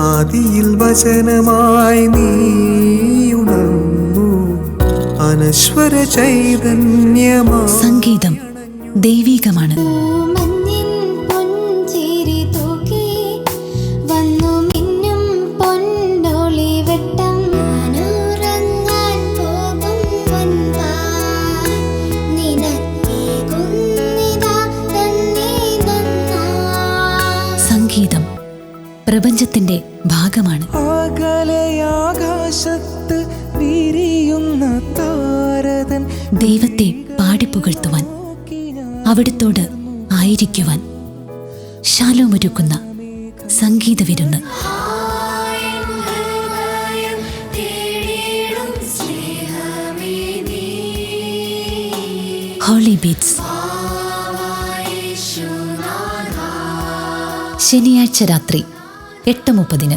ആദിയിൽ വചനമായി നീയുണർന്നു അനശ്വര ചൈതന്യമായി. സംഗീതം ദൈവീകമാണ്. സംഗീതം പ്രപഞ്ചത്തിന്റെ ഭാഗമാണ്. അകലെയാകാശത്ത് വിരിയുന്ന താരതൻ ദൈവത്തെ പാടിപ്പുകഴ്ത്തുവാൻ, അവിടുത്തോട് ആയിരിക്കുവാൻ ശാലോമൊരുക്കുന്ന സംഗീത വിരുന്ന്. ഹോളി ബീറ്റ്സ് ശനിയാഴ്ച രാത്രി 8:30